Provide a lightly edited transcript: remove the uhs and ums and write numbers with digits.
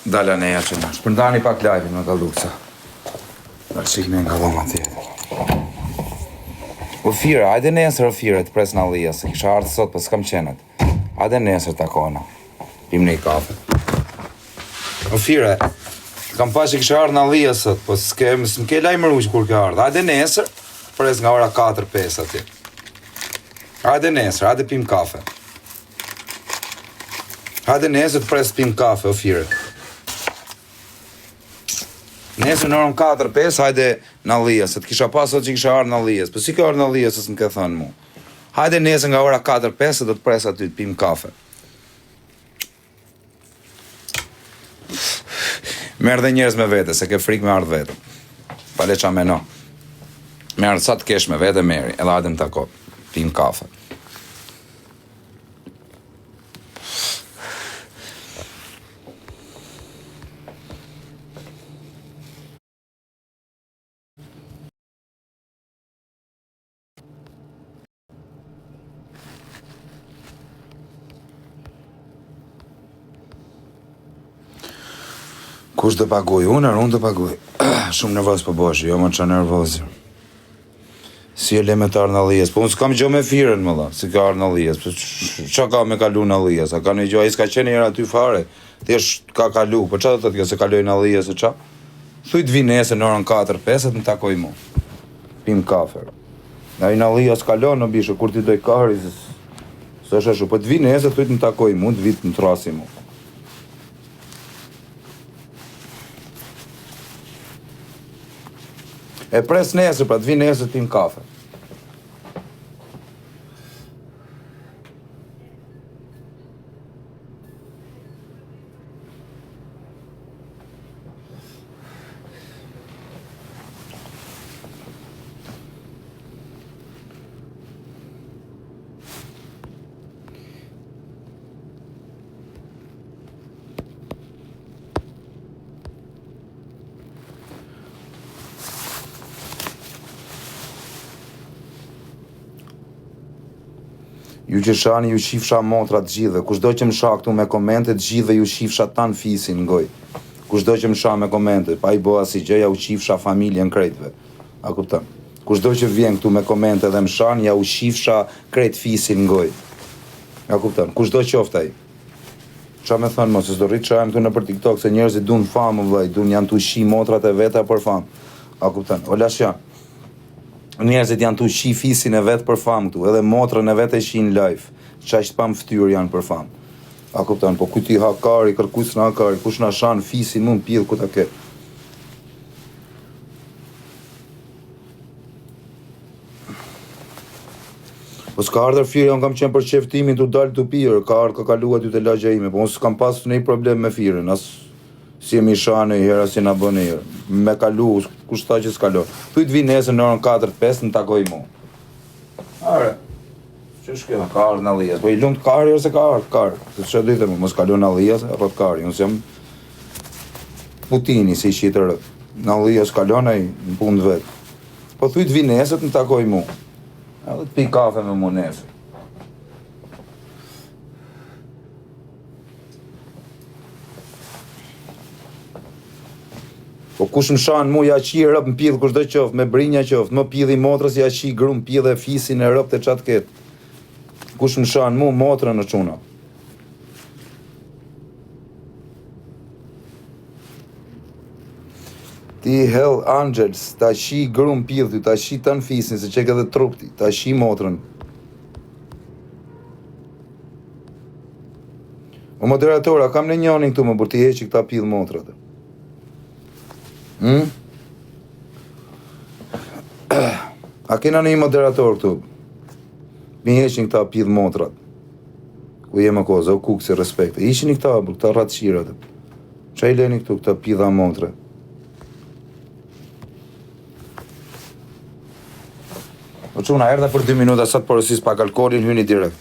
Dala neja që në shpërndani pak live me Galluksa. Da shikne nga dhoma tjetër. Ofira, hajde nesër Ofira të pres në Allia, se kisha ardhë sot, për s'kam qenet. Hajde nesër takona. Pim një kafe. Ofira, kam pa që kisha ardhë në Allia sot, po s'mke lajmëru që kur ke ardhë. Hajde nesër, pres nga ora 4-5 ati. Hajde nesër, hajde pim kafe. Hajde nesër të pres pim kafe, Ofira. Nesër në orën 4-5, hajde në Allia, se të kisha pasot që kisha ardhë në Allia, për si ka ardhë në Allia, se s'më ke thënë mu. Hajde nesër nga ora 4-5, se do të pres aty të pim kafe. Merë dhe njerëz me vete, se ke frikë me ardhë vete. Pale qa me no. Merë sa të kesh me vete, meri, edhe hajde më tako, pim kafe. Kush të paguj? Unë të paguj. Shumë nervoz për bosh, jo më që nervozir. Si e le me të arë në Allijes, po unë s'kam gjo me firen më dha, si ka arë në Allijes, po qa ka me kalu në Allijes, a ka një gjo, a i s'ka qenë njëra aty fare, thjesht ka kalu, po qa të të kjo se kaloj në Allijes e qa? Thuj të vi nesër në orën 4-5 të më takoj mu, pim kafer. A i në Allijes kalon në bishë, kur ti doj kahri, së është ashu, po të vi nesër thuj të më takoj mu, të vit të më trasi mu. E pres nesër, pra të vi nesër t'im kafe. Ju që shani ju shifsha motrat gjithë, kushdo që më sha këtu me komente, gjithë ju shifsha tanë fisin ngoj. Kushdo që më sha me komente, pa i boa si gjë, ja u shifsha familjen krejtve. A kupton? Kushdo që vjen këtu me komente dhe më shan, ja u shifsha krejt fisin ngoj. A kupton? Kushdo qofta i. Qa me thënë mos, se s'do rritë qajmë këtu në për TikTok, se njerëzit dun famë, vëllai, dun janë tu shi motrat e veta për famë. A kupton? Ola shja. Njerëzit janë tu shi fisin e vetë për famë këtu, edhe motrën e vetë e shi në live, qa ishtë pa më ftyrë janë për famë. A kuptan, po kuti hakari, kërkus në hakari, kush në shanë fisin më në pidhë ku ta ke. Po s'ka ardhër firë, unë kam qenë për qeftimin të dalë të pirë, ka ardhë ka kalua ty të lagja ime, po unë s'kam pas një problem me firën, asë si e mi shane i herë, si nga bënë i herë. Me kalu, kush ta që s'kalo. Thuj të vi nesër në orën 4-5 në takoj mu. Are, që shkjo, ka ardhë në Allijes. Po i lumë të kari, ose ka ardhë, kari. Se që dite mu, mos kalu në Allijes, apo të kari. Unë jam Putini, si shqitër, në Allijes kalon e në punë të vetë. Po thuj të vi nesër në takoj mu. Edhe të pi kafe me mu nesër. Po kush më shanë mu ja qi rëp më pidhë kushdo qoftë, me brinja qoftë, më pidhë i motrës ja qi grum pidhë e fisin e rëp të qatë ketë. Kush më shanë mu motrën në quna. Ti Hell Angels, ta qi grum pidhë, ta qi të në fisin, se që ke dhe trupti, ta qi motrën. O moderatora, kam në njonin këtu më bërë ti heqi këta pidhë motrët. A kena një moderator këtu? Mi heqin këta pidhë motrat. Ku jemë koza, u kukë si respekte. Ishin i këta ratë shirat. Qa i leni këtu këta pidha motre? O quna, erda për 2 minuta, sa të porosis pak alkoholin, hyni direkt.